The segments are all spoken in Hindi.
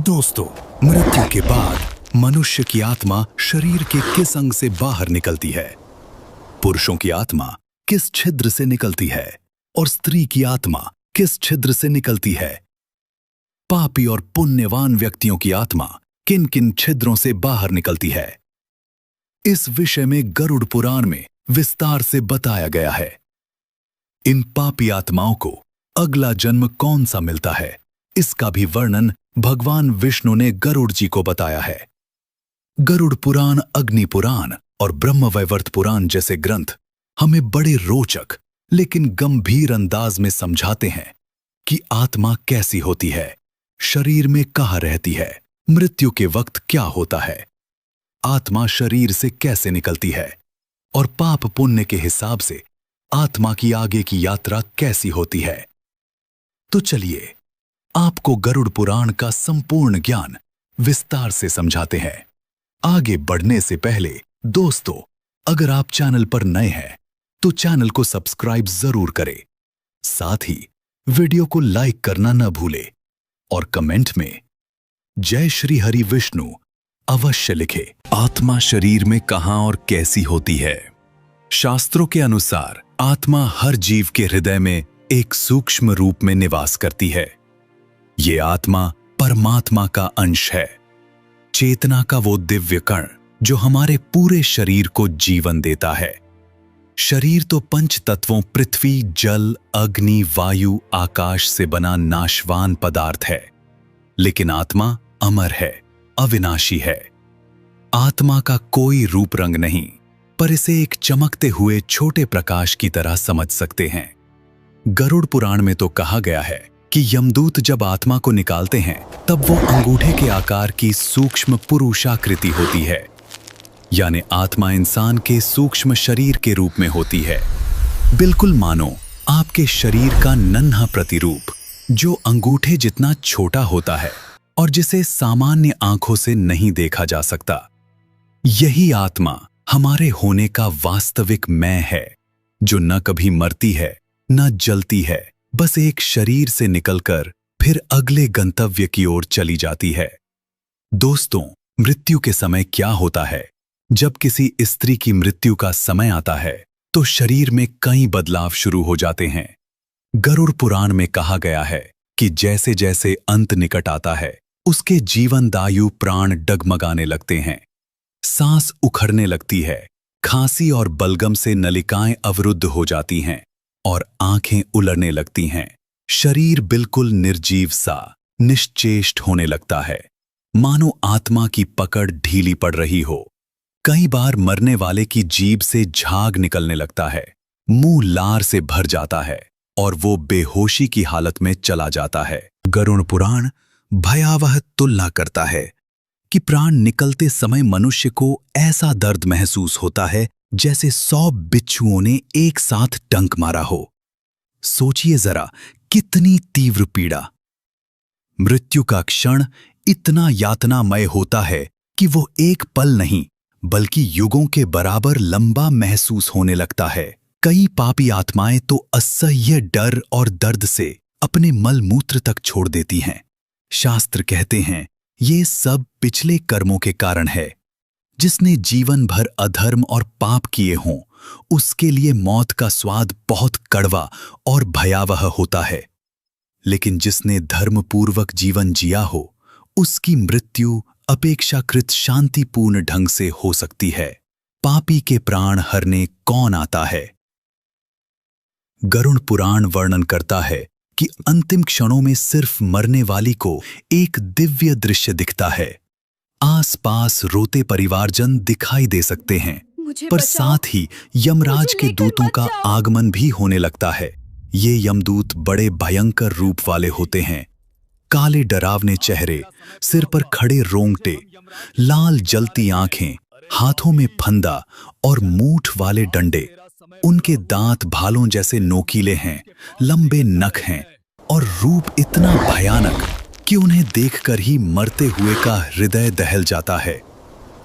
दोस्तों, मृत्यु के बाद मनुष्य की आत्मा शरीर के किस अंग से बाहर निकलती है? पुरुषों की आत्मा किस छिद्र से निकलती है और स्त्री की आत्मा किस छिद्र से निकलती है? पापी और पुण्यवान व्यक्तियों की आत्मा किन किन छिद्रों से बाहर निकलती है? इस विषय में गरुड़ पुराण में विस्तार से बताया गया है। इन पापी आत्माओं को अगला जन्म कौन सा मिलता है, इसका भी वर्णन भगवान विष्णु ने गरुड़ जी को बताया है। गरुड़ पुराण, अग्नि पुराण और ब्रह्मवैवर्त पुराण जैसे ग्रंथ हमें बड़े रोचक लेकिन गंभीर अंदाज में समझाते हैं कि आत्मा कैसी होती है, शरीर में कहाँ रहती है, मृत्यु के वक्त क्या होता है, आत्मा शरीर से कैसे निकलती है और पाप पुण्य के हिसाब से आत्मा की आगे की यात्रा कैसी होती है। तो चलिए आपको गरुड़ पुराण का संपूर्ण ज्ञान विस्तार से समझाते हैं। आगे बढ़ने से पहले दोस्तों, अगर आप चैनल पर नए हैं तो चैनल को सब्सक्राइब जरूर करें। साथ ही वीडियो को लाइक करना न भूलें और कमेंट में जय श्री हरि विष्णु अवश्य लिखें। आत्मा शरीर में कहां और कैसी होती है? शास्त्रों के अनुसार आत्मा हर जीव के हृदय में एक सूक्ष्म रूप में निवास करती है। ये आत्मा परमात्मा का अंश है, चेतना का वो दिव्य कण जो हमारे पूरे शरीर को जीवन देता है। शरीर तो पंच तत्वों पृथ्वी, जल, अग्नि, वायु, आकाश से बना नाशवान पदार्थ है, लेकिन आत्मा अमर है, अविनाशी है। आत्मा का कोई रूप रंग नहीं, पर इसे एक चमकते हुए छोटे प्रकाश की तरह समझ सकते हैं। गरुड़ पुराण में तो कहा गया है कि यमदूत जब आत्मा को निकालते हैं तब वो अंगूठे के आकार की सूक्ष्म पुरुषाकृति होती है, यानी आत्मा इंसान के सूक्ष्म शरीर के रूप में होती है। बिल्कुल मानो आपके शरीर का नन्हा प्रतिरूप जो अंगूठे जितना छोटा होता है और जिसे सामान्य आंखों से नहीं देखा जा सकता। यही आत्मा हमारे होने का वास्तविक मैं है, जो न कभी मरती है न जलती है, बस एक शरीर से निकलकर फिर अगले गंतव्य की ओर चली जाती है। दोस्तों, मृत्यु के समय क्या होता है? जब किसी स्त्री की मृत्यु का समय आता है तो शरीर में कई बदलाव शुरू हो जाते हैं। गरुड़ पुराण में कहा गया है कि जैसे जैसे अंत निकट आता है उसके जीवनदायु प्राण डगमगाने लगते हैं, सांस उखड़ने लगती है, खांसी और बलगम से नलिकाएं अवरुद्ध हो जाती हैं और आंखें उलरने लगती हैं। शरीर बिल्कुल निर्जीव सा, निश्चेष्ट होने लगता है, मानो आत्मा की पकड़ ढीली पड़ रही हो। कई बार मरने वाले की जीभ से झाग निकलने लगता है, मुंह लार से भर जाता है और वो बेहोशी की हालत में चला जाता है। गरुड़ पुराण भयावह तुलना करता है कि प्राण निकलते समय मनुष्य को ऐसा दर्द महसूस होता है जैसे 100 बिच्छुओं ने एक साथ डंक मारा हो। सोचिए जरा, कितनी तीव्र पीड़ा। मृत्यु का क्षण इतना यातनामय होता है कि वो एक पल नहीं बल्कि युगों के बराबर लंबा महसूस होने लगता है। कई पापी आत्माएं तो असह्य डर और दर्द से अपने मल मूत्र तक छोड़ देती हैं। शास्त्र कहते हैं ये सब पिछले कर्मों के कारण है। जिसने जीवन भर अधर्म और पाप किए हों उसके लिए मौत का स्वाद बहुत कड़वा और भयावह होता है, लेकिन जिसने धर्मपूर्वक जीवन जिया हो उसकी मृत्यु अपेक्षाकृत शांतिपूर्ण ढंग से हो सकती है। पापी के प्राण हरने कौन आता है? गरुड़ पुराण वर्णन करता है कि अंतिम क्षणों में सिर्फ मरने वाली को एक दिव्य दृश्य दिखता है। आसपास रोते परिवारजन दिखाई दे सकते हैं, पर साथ ही यमराज के दूतों का आगमन भी होने लगता है। ये यमदूत बड़े भयंकर रूप वाले होते हैं, काले डरावने चेहरे, सिर पर खड़े रोंगटे, लाल जलती आंखें, हाथों में फंदा और मूठ वाले डंडे। उनके दांत भालों जैसे नोकीले हैं, लंबे नख हैं और रूप इतना भयानक कि उन्हें देखकर ही मरते हुए का हृदय दहल जाता है।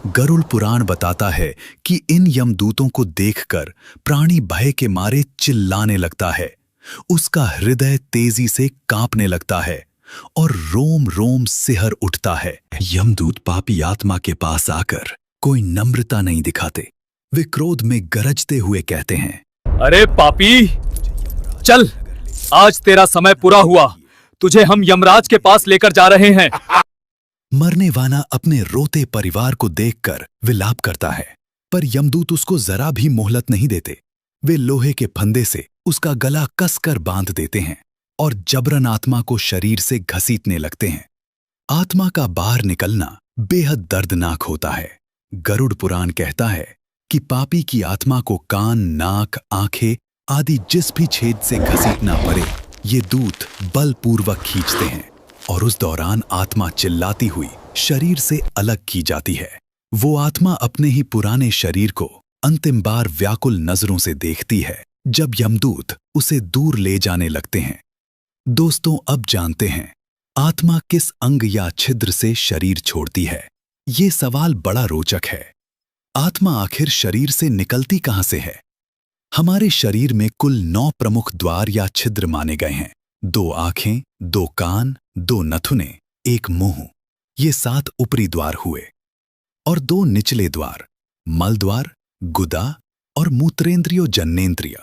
गरुड़ पुराण बताता है कि इन यमदूतों को देखकर प्राणी भय के मारे चिल्लाने लगता है, उसका हृदय तेजी से कांपने लगता है और रोम रोम सिहर उठता है। यमदूत पापी आत्मा के पास आकर कोई नम्रता नहीं दिखाते। वे क्रोध में गरजते हुए कहते हैं, अरे पापी, चल, आज तेरा समय पूरा हुआ। तुझे हम यमराज के पास लेकर जा रहे हैं। मरने वाला अपने रोते परिवार को देखकर विलाप करता है, पर यमदूत उसको जरा भी मोहलत नहीं देते। वे लोहे के फंदे से उसका गला कसकर बांध देते हैं और जबरन आत्मा को शरीर से घसीटने लगते हैं। आत्मा का बाहर निकलना बेहद दर्दनाक होता है। गरुड़ पुराण कहता है कि पापी की आत्मा को कान, नाक, आंखें आदि जिस भी छेद से घसीटना पड़े, ये दूत बलपूर्वक खींचते हैं और उस दौरान आत्मा चिल्लाती हुई शरीर से अलग की जाती है। वो आत्मा अपने ही पुराने शरीर को अंतिम बार व्याकुल नजरों से देखती है जब यमदूत उसे दूर ले जाने लगते हैं। दोस्तों, अब जानते हैं आत्मा किस अंग या छिद्र से शरीर छोड़ती है। ये सवाल बड़ा रोचक है। आत्मा आखिर शरीर से निकलती कहां से है? हमारे शरीर में कुल 9 प्रमुख द्वार या छिद्र माने गए हैं। 2 आंखें, 2 कान, 2 नथुने, 1 मुंह, ये 7 ऊपरी द्वार हुए और 2 निचले द्वार, मल द्वार, गुदा और मूत्रेंद्रियो जन्नेन्द्रिय।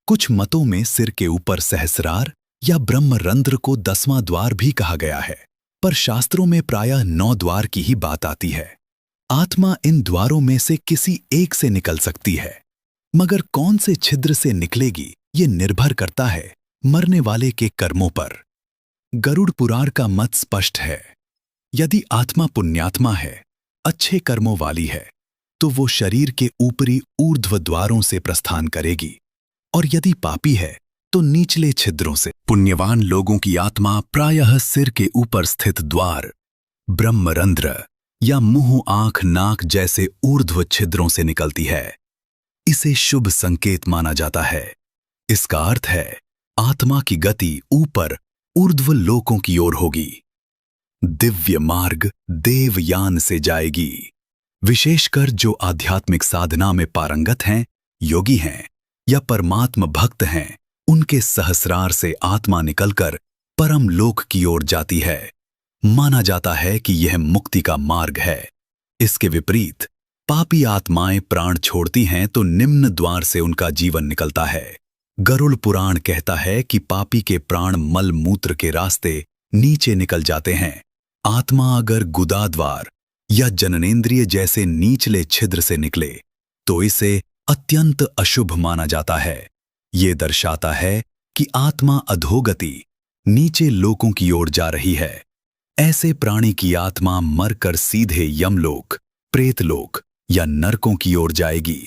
कुछ मतों में सिर के ऊपर सहस्रार या ब्रह्मरंध्र को 10वां द्वार भी कहा गया है, पर शास्त्रों में प्रायः 9 द्वार की ही बात आती है। आत्मा इन द्वारों में से किसी एक से निकल सकती है, मगर कौन से छिद्र से निकलेगी ये निर्भर करता है मरने वाले के कर्मों पर। गरुड़ पुराण का मत स्पष्ट है। यदि आत्मा पुण्यात्मा है, अच्छे कर्मों वाली है, तो वो शरीर के ऊपरी ऊर्ध्व द्वारों से प्रस्थान करेगी, और यदि पापी है तो निचले छिद्रों से। पुण्यवान लोगों की आत्मा प्रायः सिर के ऊपर स्थित द्वार, ब्रह्मरंध्र या मुंह, आंख, नाक जैसे ऊर्ध्व छिद्रों से निकलती है। इसे शुभ संकेत माना जाता है। इसका अर्थ है आत्मा की गति ऊपर ऊर्ध्व लोकों की ओर होगी। दिव्य मार्ग देवयान से जाएगी। विशेषकर जो आध्यात्मिक साधना में पारंगत हैं, योगी हैं या परमात्म भक्त हैं, उनके सहस्रार से आत्मा निकलकर परम लोक की ओर जाती है। माना जाता है कि यह मुक्ति का मार्ग है। इसके विपरीत पापी आत्माएं प्राण छोड़ती हैं तो निम्न द्वार से उनका जीवन निकलता है। गरुड़ पुराण कहता है कि पापी के प्राण मल मूत्र के रास्ते नीचे निकल जाते हैं। आत्मा अगर गुदा द्वार या जननेंद्रिय जैसे निचले छिद्र से निकले तो इसे अत्यंत अशुभ माना जाता है। ये दर्शाता है कि आत्मा अधोगति, नीचे लोकों की ओर जा रही है। ऐसे प्राणी की आत्मा मरकर सीधे यमलोक, प्रेतलोक या नरकों की ओर जाएगी।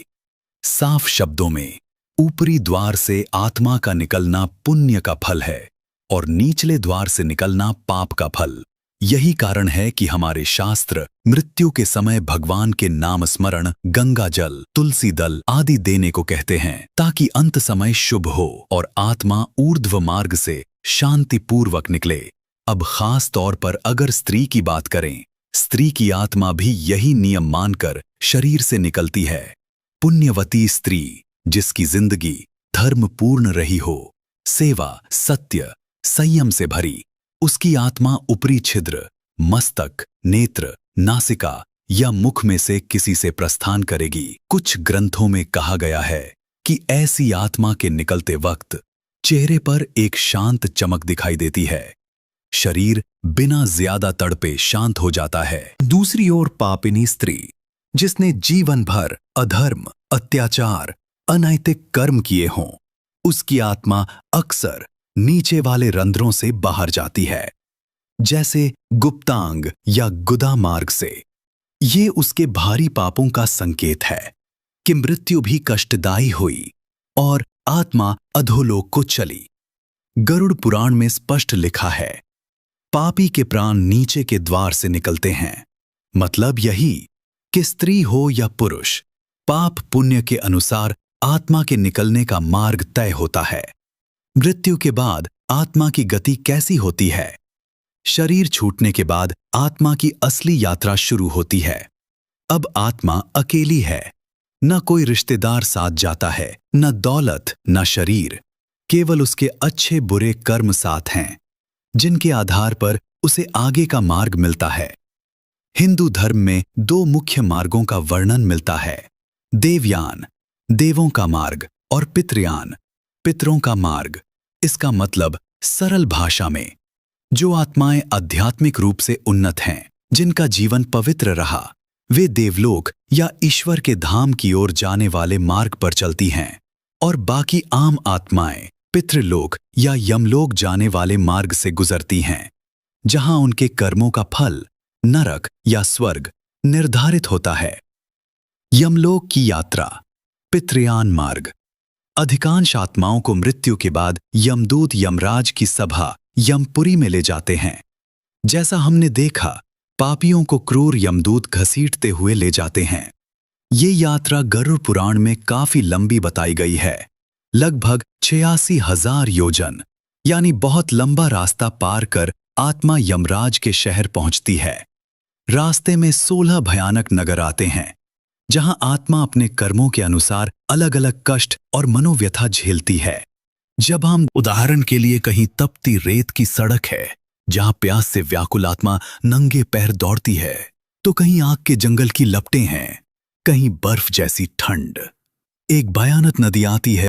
साफ शब्दों में ऊपरी द्वार से आत्मा का निकलना पुण्य का फल है और निचले द्वार से निकलना पाप का फल। यही कारण है कि हमारे शास्त्र मृत्यु के समय भगवान के नाम स्मरण, गंगा जल, तुलसी दल आदि देने को कहते हैं, ताकि अंत समय शुभ हो और आत्मा ऊर्ध्व मार्ग से शांतिपूर्वक निकले। अब खास तौर पर अगर स्त्री की बात करें, स्त्री की आत्मा भी यही नियम मानकर शरीर से निकलती है। पुण्यवती स्त्री जिसकी जिंदगी धर्मपूर्ण रही हो, सेवा, सत्य, संयम से भरी, उसकी आत्मा ऊपरी छिद्र, मस्तक, नेत्र, नासिका या मुख में से किसी से प्रस्थान करेगी। कुछ ग्रंथों में कहा गया है कि ऐसी आत्मा के निकलते वक्त चेहरे पर एक शांत चमक दिखाई देती है। शरीर बिना ज्यादा तड़पे शांत हो जाता है। दूसरी ओर पापिनी स्त्री जिसने जीवन भर अधर्म, अत्याचार, अनैतिक कर्म किए हों, उसकी आत्मा अक्सर नीचे वाले रंध्रों से बाहर जाती है, जैसे गुप्तांग या गुदा मार्ग से। ये उसके भारी पापों का संकेत है कि मृत्यु भी कष्टदायी हुई और आत्मा अधोलोक को चली। गरुड़ पुराण में स्पष्ट लिखा है, पापी के प्राण नीचे के द्वार से निकलते हैं। मतलब यही कि स्त्री हो या पुरुष, पाप पुण्य के अनुसार आत्मा के निकलने का मार्ग तय होता है। मृत्यु के बाद आत्मा की गति कैसी होती है? शरीर छूटने के बाद आत्मा की असली यात्रा शुरू होती है। अब आत्मा अकेली है, न कोई रिश्तेदार साथ जाता है, न दौलत, न शरीर, केवल उसके अच्छे बुरे कर्म साथ हैं। जिनके आधार पर उसे आगे का मार्ग मिलता है। हिंदू धर्म में दो मुख्य मार्गों का वर्णन मिलता है, देवयान, देवों का मार्ग, और पितृयान, पितरों का मार्ग। इसका मतलब सरल भाषा में, जो आत्माएं आध्यात्मिक रूप से उन्नत हैं, जिनका जीवन पवित्र रहा, वे देवलोक या ईश्वर के धाम की ओर जाने वाले मार्ग पर चलती हैं, और बाकी आम आत्माएं पितृलोक या यमलोक जाने वाले मार्ग से गुजरती हैं, जहां उनके कर्मों का फल नरक या स्वर्ग निर्धारित होता है। यमलोक की यात्रा, पितृयान मार्ग। अधिकांश आत्माओं को मृत्यु के बाद यमदूत यमराज की सभा यमपुरी में ले जाते हैं। जैसा हमने देखा, पापियों को क्रूर यमदूत घसीटते हुए ले जाते हैं। ये यात्रा गरुड़ पुराण में काफी लंबी बताई गई है, लगभग 86,000 योजन, यानी बहुत लंबा रास्ता पार कर आत्मा यमराज के शहर पहुंचती है। रास्ते में 16 भयानक नगर आते हैं, जहां आत्मा अपने कर्मों के अनुसार अलग अलग कष्ट और मनोव्यथा झेलती है। जब हम उदाहरण के लिए कहीं तपती रेत की सड़क है, जहां प्यास से व्याकुल आत्मा नंगे पैर दौड़ती है, तो कहीं आग के जंगल की लपटें हैं, कहीं बर्फ जैसी ठंड। एक भयानक नदी आती है